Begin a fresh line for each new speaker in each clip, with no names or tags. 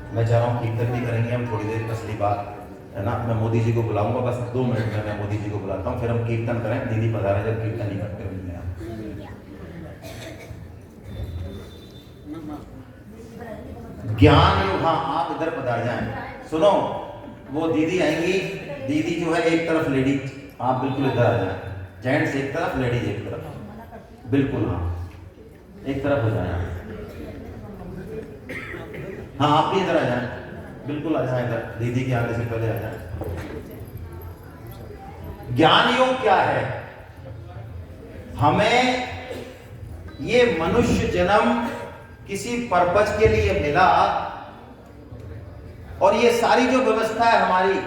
मैं चाह रहा हूँ कीर्तन भी करेंगे हम थोड़ी देर, असली बात है ना। मैं मोदी जी को बुलाऊंगा, बस 2 मिनट में मैं मोदी जी को बुलाता हूँ, फिर हम कीर्तन करें। दीदी पधारे जब कीर्तन ही करते होंगे आप। ज्ञान योग, हाँ आप इधर पधार जाएं। सुनो, वो दीदी आएंगी, दीदी जो है एक तरफ लेडी, आप बिल्कुल इधर आ जाएं। जेंट्स एक तरफ, लेडीज एक तरफ, बिल्कुल हाँ एक तरफ हो जाए। हाँ आप भी इधर आ जाएं, बिल्कुल आ जाएं इधर, दीदी के आने से पहले आ जाएं। ज्ञान योग क्या है? हमें ये मनुष्य जन्म किसी पर्पज के लिए मिला, और ये सारी जो व्यवस्था है हमारी,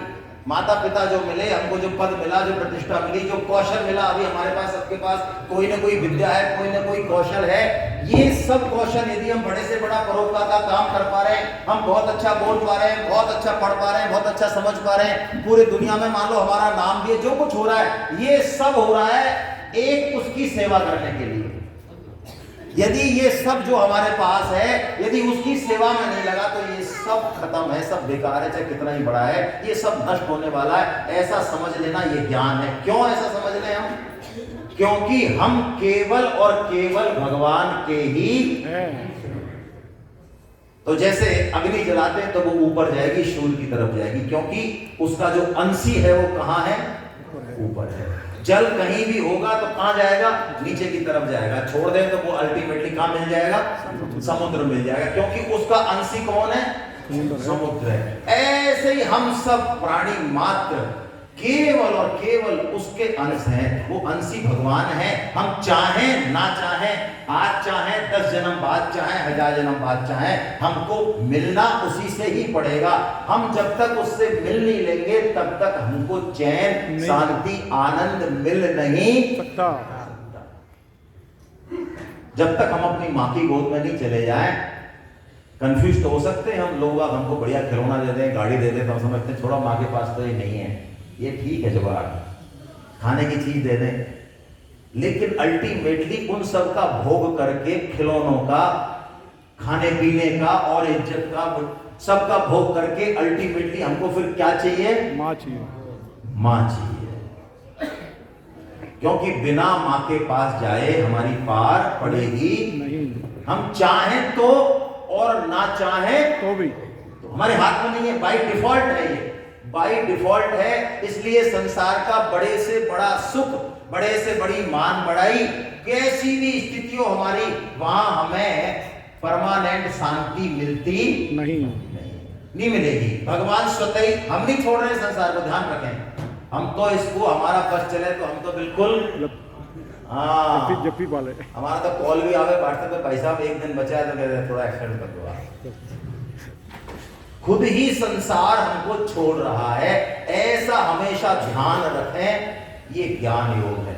माता पिता जो मिले हमको, जो पद मिला, जो प्रतिष्ठा मिली, जो कौशल मिला, अभी हमारे पास सबके पास कोई ना कोई विद्या है, कोई ना कोई कौशल है। ये सब कौशल यदि हम बड़े से बड़ा परोपकार का काम कर पा रहे हैं, हम बहुत अच्छा बोल पा रहे हैं, बहुत अच्छा पढ़ पा रहे हैं, बहुत अच्छा समझ पा रहे हैं, पूरी दुनिया में मान लो हमारा नाम भी है, जो कुछ हो रहा है ये सब हो रहा है एक उसकी सेवा करने के लिए। यदि ये सब जो हमारे पास है यदि उसकी सेवा में नहीं लगा तो ये सब खत्म है, सब बेकार है, चाहे कितना ही बड़ा है, ये सब नष्ट होने वाला है। ऐसा समझ लेना ये ज्ञान है। क्यों ऐसा समझ लें हम? क्योंकि हम केवल और केवल भगवान के ही। तो जैसे अग्नि जलाते हैं तो वो ऊपर जाएगी, सूर्य की तरफ जाएगी, क्योंकि उसका जो अंशी है वो कहां है? ऊपर है। जल कहीं भी होगा तो कहां जाएगा? नीचे की तरफ जाएगा। छोड़ दें तो वो अल्टीमेटली कहां मिल जाएगा? समुद्र मिल जाएगा, क्योंकि उसका अंशी कौन है? समुद्र है। ऐसे ही हम सब प्राणी मात्र केवल और केवल उसके अंश हैं, वो अंशी भगवान है। हम चाहें ना चाहें, आज चाहें 10 जन्म बाद, चाहें 1000 जन्म बाद, चाहें, हमको मिलना उसी से ही पड़ेगा। हम जब तक उससे मिल नहीं लेंगे तब तक हमको चैन, शांति, आनंद मिल नहीं सकता। जब तक हम अपनी माँ की गोद में नहीं चले जाएं। कंफ्यूज तो हो सकते हैं हम लोग, हमको बढ़िया खिलौना दे दें, गाड़ी दे दें तो हम समझते हैं थोड़ा माँ के पास तो ये नहीं है, ये ठीक है, जुगाड़, खाने की चीज दे दें। लेकिन अल्टीमेटली उन सब का भोग करके, खिलौनों का, खाने पीने का और इज्जत का, सबका भोग करके अल्टीमेटली हमको फिर क्या चाहिए? माँ चाहिए। माँ चाहिए, क्योंकि बिना माँ के पास जाए हमारी पार पड़ेगी नहीं। हम चाहें तो और ना चाहें तो भी, तो हमारे हाथ में नहीं है, बाय डिफॉल्ट है, ये बाय डिफॉल्ट है। इसलिए संसार का बड़े से बड़ा सुख, बड़े से बड़ी मान बढ़ाई, कैसी भी स्थितियों हमारी, वहां हमें परमानेंट शांति मिलती नहीं मिलेगी। भगवान स्वतः ही, हम नहीं छोड़ रहे संसार को, ध्यान रखें। हम तो इसको, हमारा बस चले तो हम तो बिल्कुल जब भी पाले, हमारा तो कॉल भी आवे व्हाट्सएप पे, भाई साहब एक दिन बचा है तो कहते थोड़ा एक्सटेंड कर दो आप। खुद ही संसार हमको छोड़ रहा है, ऐसा हमेशा ध्यान रखें। ये ज्ञान योग है।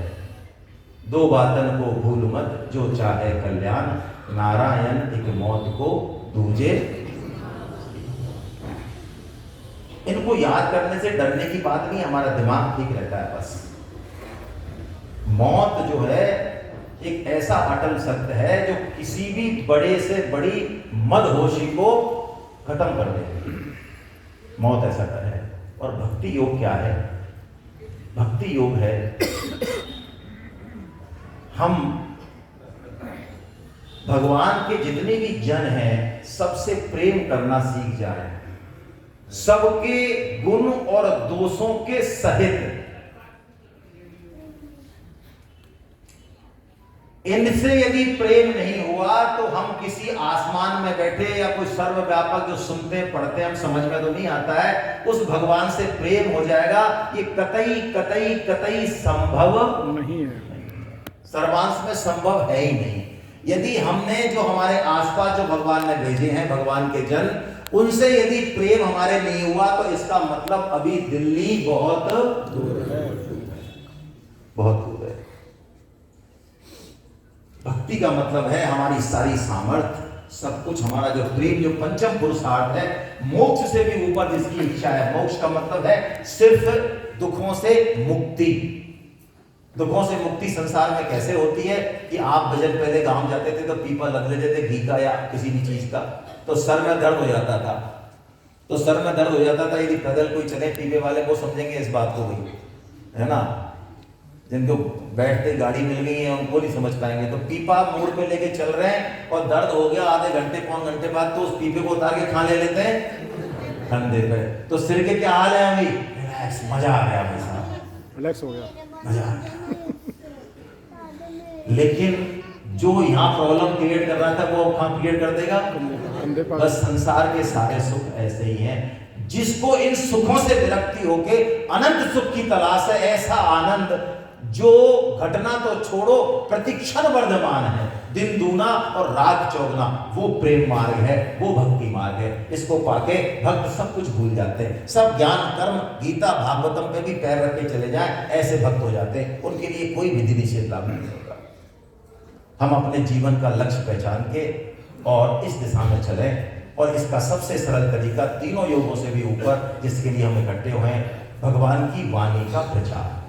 2 बातन को भूल मत, जो चाहे कल्याण, नारायण एक मौत को दूजे। इनको याद करने से डरने की बात नहीं, हमारा दिमाग ठीक रहता है बस। मौत जो है एक ऐसा अटल सत्य है जो किसी भी बड़े से बड़ी मदहोशी को खत्म कर देगी। मौत ऐसा कर है। और भक्ति योग क्या है? भक्ति योग है हम भगवान के जितने भी जन हैं सबसे प्रेम करना सीख जाएं, सबके गुण और दोषों के सहित। इनसे यदि प्रेम नहीं हुआ तो हम किसी आसमान में बैठे या कोई सर्वव्यापक जो सुनते पढ़ते हम समझ में तो नहीं आता है, उस भगवान से प्रेम हो जाएगा, ये कतई कतई कतई संभव नहीं है। सर्वांश में संभव है ही नहीं। यदि हमने जो हमारे आसपास जो भगवान ने भेजे हैं, भगवान के जन, उनसे यदि प्रेम हमारे नहीं हुआ तो इसका मतलब अभी दिल्ली बहुत दूर है, बहुत दूर है। भक्ति का मतलब है हमारी सारी सामर्थ्य, सब कुछ, हमारा जो प्रेम, जो पंचम पुरुषार्थ है, मोक्ष से भी ऊपर जिसकी इच्छा है। मोक्ष का मतलब है सिर्फ दुखों से मुक्ति। दुखों से मुक्ति संसार में कैसे होती है कि आप भजन पहले गांव जाते थे तो पीपा लग लेते थे घी का या किसी भी चीज का, तो सर में दर्द हो जाता था, तो सर में दर्द हो जाता था, यदि पैदल कोई चले पीपे वाले, वो समझेंगे इस बात को भाई, है ना। जिनको बैठते गाड़ी मिल गई है उनको नहीं समझ पाएंगे। तो पीपा मोड़ पे लेके चल रहे हैं और दर्द हो गया आधे घंटे पौन घंटे बाद, तो उस पीपे को उतार के खा ले लेते हैं कंधे पे। तो सिर के क्या हाल है अभी? रिलैक्स, मजा आ गया भाई साहब,
रिलैक्स हो गया,
मजा आ गया। लेकिन जो यहाँ प्रॉब्लम क्रिएट कर रहा था वो कहाँ क्रिएट कर देगा?
कंधे पर।
बस संसार के सारे सुख ऐसे ही हैं। जिसको इन सुखों से विरक्ति होके अनंत सुख की तलाश है, ऐसा आनंद जो घटना तो छोड़ो प्रतिक्षण वर्धमान है, दिन दूना और रात चौगुना, वो प्रेम मार्ग है, वो भक्ति मार्ग है। इसको पाके भक्त सब कुछ भूल जाते हैं, सब ज्ञान कर्म गीता भागवतम पे भी पैर रख के चले जाएं, ऐसे भक्त हो जाते हैं। उनके लिए कोई विधि निषेध लागू नहीं होगा। हम अपने जीवन का लक्ष्य पहचान के और इस दिशा में चले, और इसका सबसे सरल तरीका तीनों योगों से भी ऊपर जिसके लिए हम इकट्ठे हुए हैं, भगवान की वाणी का प्रचार।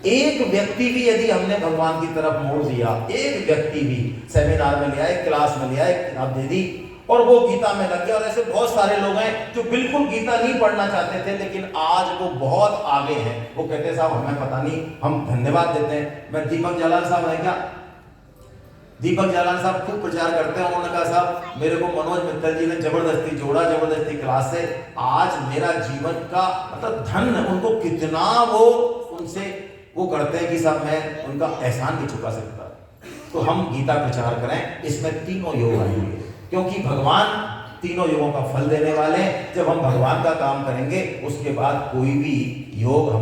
एक व्यक्ति भी यदि हमने भगवान की तरफ मोड़ दिया, एक व्यक्ति भी सेमिनार में लिया, एक क्लास में लिया, एक किताब दे दी और वो गीता में लग गया, और ऐसे बहुत सारे लोग हैं जो बिल्कुल गीता नहीं पढ़ना चाहते थे लेकिन आज वो बहुत आगे हैं। वो कहते हैं साहब हमें पता नहीं, हम धन्यवाद देते हैं। मैं दीपक जालान साहब है क्या, दीपक जालान साहब खूब प्रचार करते हैं। उन्होंने कहा साहब मेरे को मनोज मित्तल जी ने जबरदस्ती जोड़ा, जबरदस्ती क्लास से आज मेरा जीवन का मतलब धन, उनको कितना वो उनसे वो करते हैं कि साहब मैं उनका एहसान नहीं चुका सकता। तो हम गीता प्रचार करें, इसमें तीनों योग आएंगे, क्योंकि भगवान तीनों योगों का फल देने वाले हैं। जब हम भगवान का काम करेंगे उसके बाद कोई भी योग हम